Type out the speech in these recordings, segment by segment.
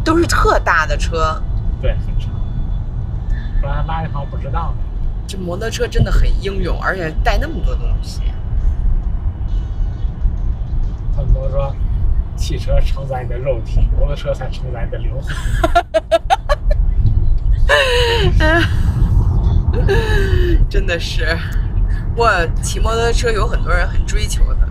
都是特大的车。对，很长，不然拉一趟不知道呢。这摩托车真的很英勇，而且带那么多东西。他们都说，汽车承载你的肉体，摩托车才承载你的灵魂。真的是，我骑摩托车有很多人很追求的。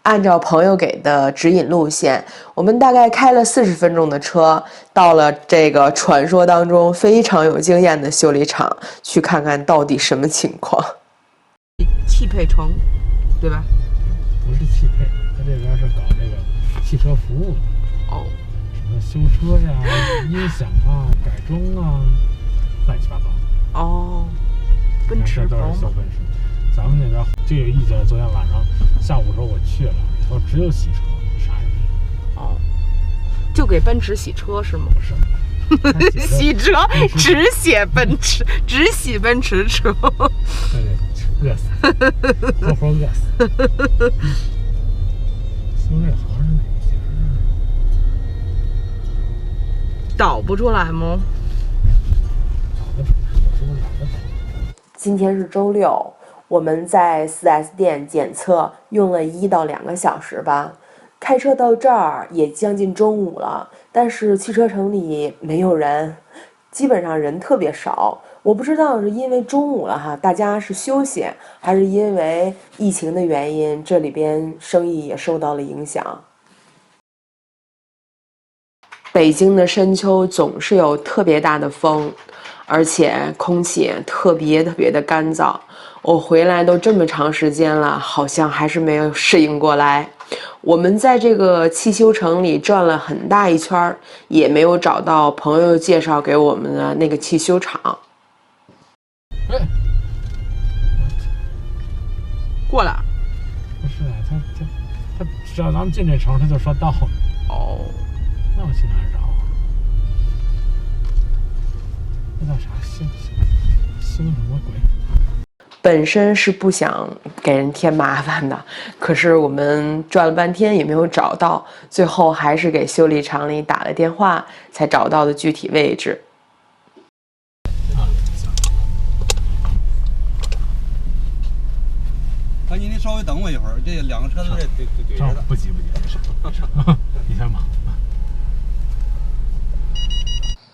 按照朋友给的指引路线，我们大概开了40分钟的车，到了这个传说当中非常有经验的修理厂，去看看到底什么情况。汽配城，对吧？不是汽配，他这边是搞这个汽车服务。哦。什么修车呀、音响啊、改装啊，乱七八糟。哦。奔驰都是修奔驰。咱们那边就有一家，昨天晚上下午的时候我去了，里头只有洗车，啥也没有。哦，就给奔驰洗车是吗？不是，洗车只写奔驰，只洗奔驰车。对，饿死，活活饿死。修这行是哪一家？导不出来吗？导得出来，我说导得出来。今天是周六。我们在 4S 店检测用了1到2个小时吧，开车到这儿也将近中午了，但是汽车城里没有人，基本上人特别少。我不知道是因为中午了哈，大家是休息，还是因为疫情的原因，这里边生意也受到了影响。北京的深秋总是有特别大的风，而且空气特别的干燥。我回来都这么长时间了，好像还是没有适应过来。我们在这个汽修城里转了很大一圈，也没有找到朋友介绍给我们的那个汽修厂。过来？不是，他只要咱们进这城，他就说到。哦，那我去哪儿找啊？那叫啥？修什么鬼？本身是不想给人添麻烦的，可是我们转了半天也没有找到，最后还是给修理厂里打了电话，才找到的具体位置。赶紧，你稍微等我一会儿，这2个车都得怼着的。不急，你先忙。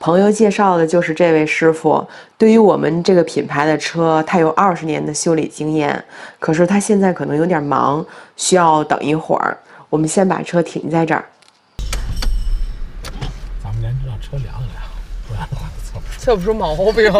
朋友介绍的就是这位师傅，对于我们这个品牌的车，他有20年的修理经验，可是他现在可能有点忙，需要等一会儿。我们先把车停在这儿。咱们连让车凉一凉，不然的话测不出毛病。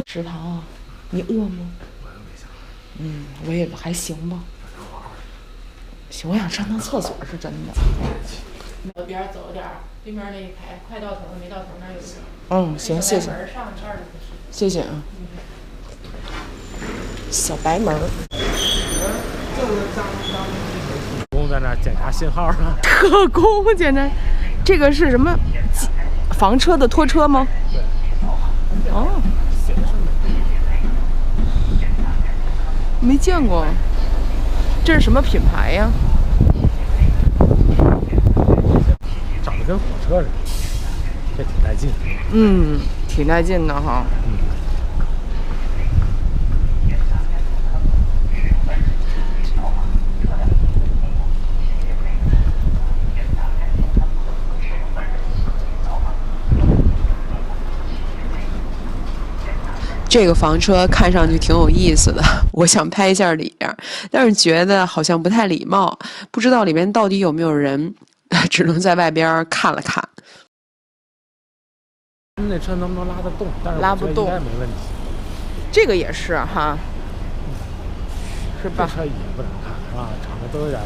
食堂啊，你饿吗？我也还行吧。行，我想上趟厕所是真的。往边走点，对面那一排快到头了，没到头那儿有一个。行，谢谢。谢谢啊。小白门。工在那检查信号呢。特工检查，这个是什么？房车的拖车吗？对。哦。没见过，这是什么品牌呀？长得跟火车似的，这挺带劲。挺带劲的哈。这个房车看上去挺有意思的，我想拍一下里边，但是觉得好像不太礼貌，不知道里面到底有没有人，只能在外边看了看。那车能不能拉得动？但是拉不动，应该没问题。这个也是哈，是吧？这车也不难看，是吧？长得都有点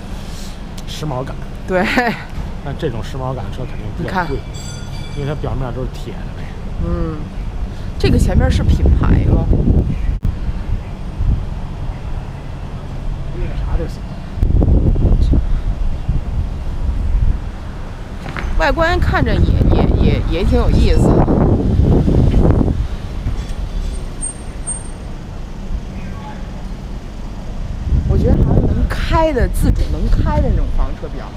时髦感。对。但这种时髦感的车肯定比较贵，因为它表面都是铁的呗。这个前面是品牌了。行。外观看着也挺有意思的。我觉得还是能开的自主能开的那种房车比较好。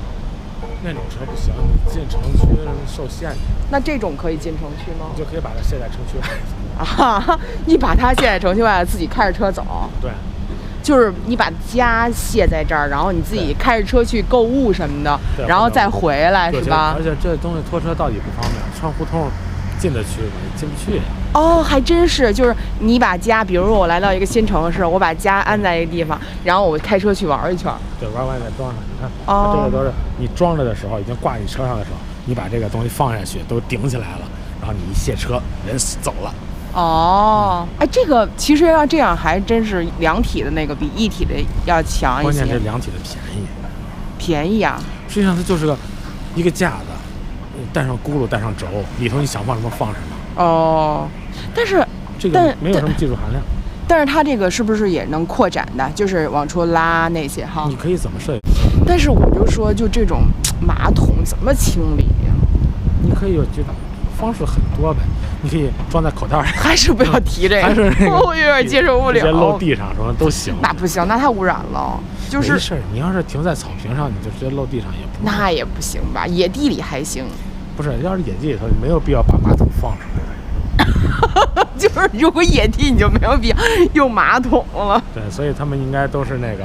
那种车不行，你进城区受限制。那这种可以进城区吗？你就可以把它卸在城区外。啊，你把它卸在城区外，自己开着车走。对。就是你把家卸在这儿，然后你自己开着车去购物什么的，然后再回来，是吧？而且这东西拖车到底不方便，穿胡同进得去吗？你进不去。哦，还真是，就是你把家，比如说我来到一个新城市，我把家安在一个地方，然后我开车去玩一圈。对，玩完再装上。你看，它这个都是你装着的时候，已经挂你车上的时候，你把这个东西放下去，都顶起来了，然后你一卸车，人走了。哦，哎，这个其实要这样，还真是两体的那个比一体的要强一些。关键这两体的便宜。便宜啊！实际上它就是一个架子，带上轱辘，带上轴，里头你想放什么放什么。哦，但是这个没有什么技术含量。但是它这个是不是也能扩展的？就是往出拉那些哈？你可以怎么设计？但是我就说，就这种马桶怎么清理呀？你可以有这种方式很多呗。你可以装在口袋里，还是不要提这个，还是那个，我有点接受不了。直接漏地上什么都行。那不行，那太污染了。就是没事，你要是停在草坪上，你就直接漏地上也不。那也不行吧？野地里还行。不是，要是野地里头，你没有必要把马桶放出来。就是如果野地，你就没有必要用马桶了。对，所以他们应该都是那个，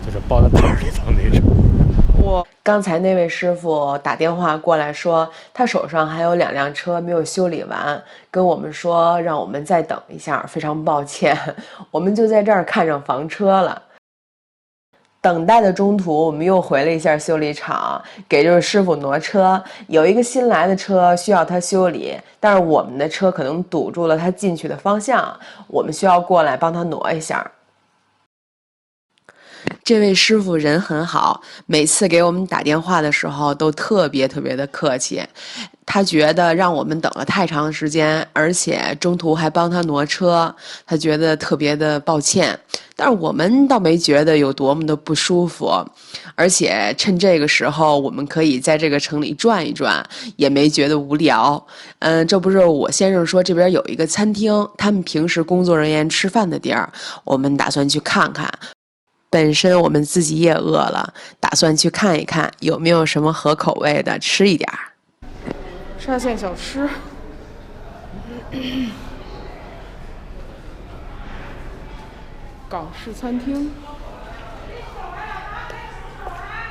就是包在袋里头那种。刚才那位师傅打电话过来说，他手上还有2辆车没有修理完，跟我们说让我们再等一下，非常抱歉，我们就在这儿看上房车了。等待的中途，我们又回了一下修理厂，给这个师傅挪车。有一个新来的车需要他修理，但是我们的车可能堵住了他进去的方向，我们需要过来帮他挪一下。这位师傅人很好，每次给我们打电话的时候都特别的客气。他觉得让我们等了太长时间，而且中途还帮他挪车，他觉得特别的抱歉。但是我们倒没觉得有多么的不舒服，而且趁这个时候我们可以在这个城里转一转，也没觉得无聊。这不是我先生说这边有一个餐厅，他们平时工作人员吃饭的地儿，我们打算去看看。本身我们自己也饿了，打算去看一看有没有什么合口味的吃一点儿。沙县小吃，港式餐厅，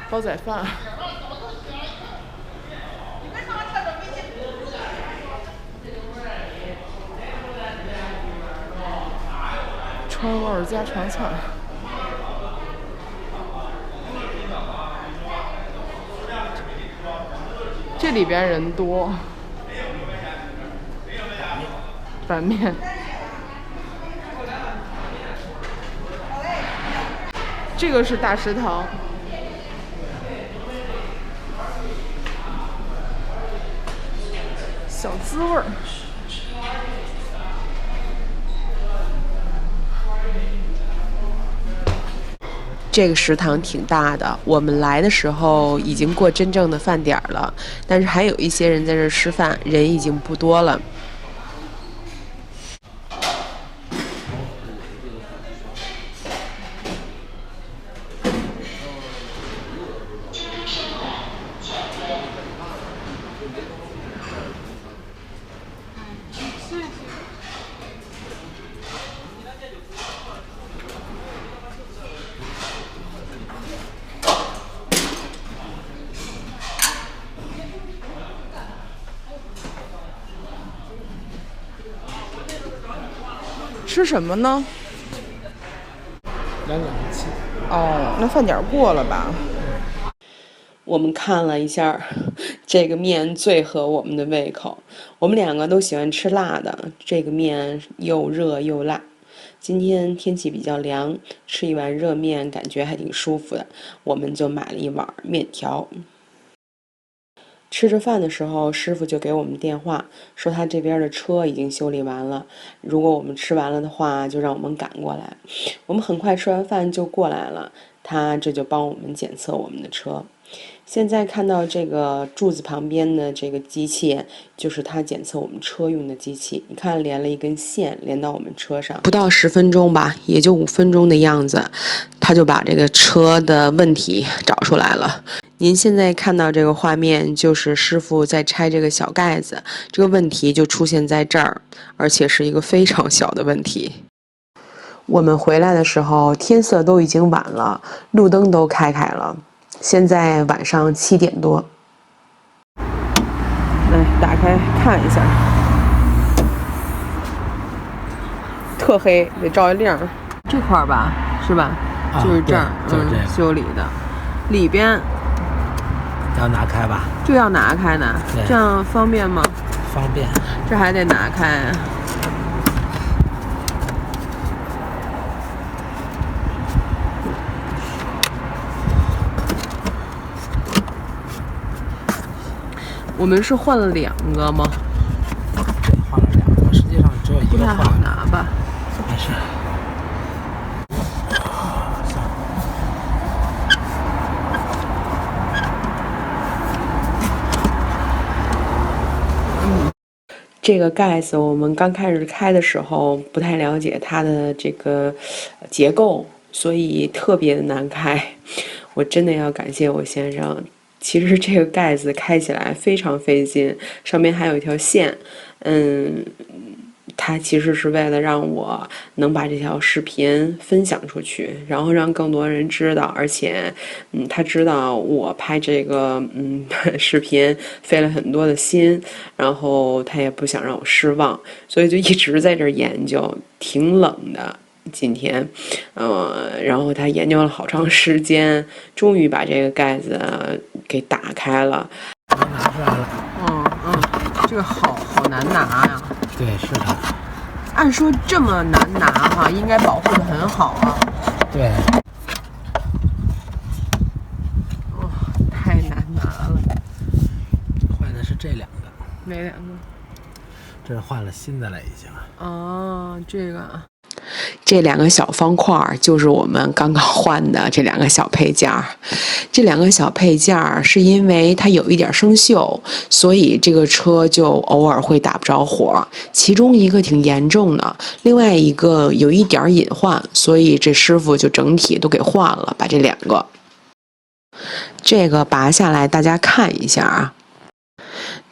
煲仔饭。川味儿家常菜。这里边人多，板面，这个是大食堂，小滋味儿。这个食堂挺大的，我们来的时候已经过真正的饭点了，但是还有一些人在这吃饭，人已经不多了。吃什么呢？2.7。哦，那饭点过了吧？我们看了一下，这个面最合我们的胃口。我们2个都喜欢吃辣的，这个面又热又辣。今天天气比较凉，吃一碗热面感觉还挺舒服的，我们就买了一碗面条。吃着饭的时候，师傅就给我们电话，说他这边的车已经修理完了，如果我们吃完了的话，就让我们赶过来。我们很快吃完饭就过来了，他这就帮我们检测我们的车。现在看到这个柱子旁边的这个机器，就是它检测我们车用的机器。你看，连了一根线连到我们车上，不到10分钟吧，也就5分钟的样子，他就把这个车的问题找出来了。您现在看到这个画面，就是师傅在拆这个小盖子，这个问题就出现在这儿，而且是一个非常小的问题。我们回来的时候，天色都已经晚了，路灯都开了。现在晚上7点多，来打开看一下，特黑，得照一亮。这块吧，是吧？就是这儿，修理的，里边要拿开吧？就要拿开呢，这样方便吗？方便。这还得拿开。我们是换了2个吗？对，换了2个，实际上只有一个换。不太好拿吧？没事。这个盖子我们刚开始开的时候不太了解它的这个结构，所以特别的难开。我真的要感谢我先生。其实这个盖子开起来非常费劲，上面还有一条线，他其实是为了让我能把这条视频分享出去，然后让更多人知道，而且，他知道我拍这个视频费了很多的心，然后他也不想让我失望，所以就一直在这儿研究，挺冷的。今天，然后他研究了好长时间，终于把这个盖子给打开了。拿出来了。这个好难拿呀。对，是的。按说这么难拿哈，应该保护得很好啊。对。太难拿了。换的是这2个。哪2个？这是换了新的了已经。哦，这个。这2个小方块就是我们刚刚换的这2个小配件。这2个小配件是因为它有一点生锈，所以这个车就偶尔会打不着火。其中一个挺严重的，另外一个有一点隐患，所以这师傅就整体都给换了，把这2个。这个拔下来，大家看一下啊。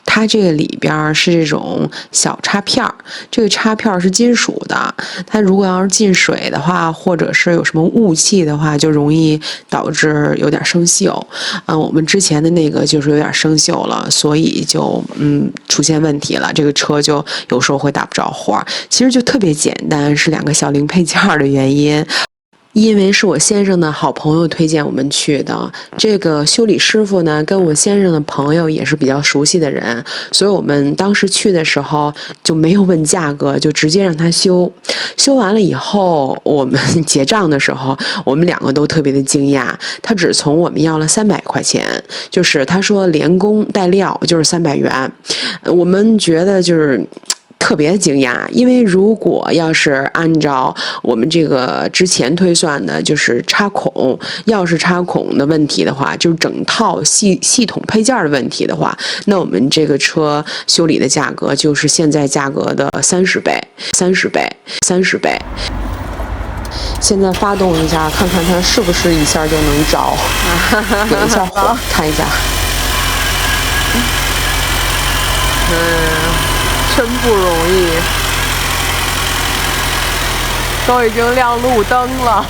它这个里边是这种小插片，这个插片是金属的，它如果要是进水的话，或者是有什么雾气的话，就容易导致有点生锈。我们之前的那个就是有点生锈了，所以就出现问题了，这个车就有时候会打不着火。其实就特别简单，是2个小零配件的原因。因为是我先生的好朋友推荐我们去的，这个修理师傅呢跟我先生的朋友也是比较熟悉的人，所以我们当时去的时候就没有问价格，就直接让他修。修完了以后，我们结账的时候，我们2个都特别的惊讶，他只从我们要了300块钱，就是他说连工带料就是300元，我们觉得就是特别惊讶，因为如果要是按照我们这个之前推算的，就是插孔、钥匙插孔的问题的话，就是整套系统配件的问题的话，那我们这个车修理的价格就是现在价格的30倍。现在发动一下，看看它是不是一下就能着，点一下火，看一下。真不容易，都已经亮路灯了。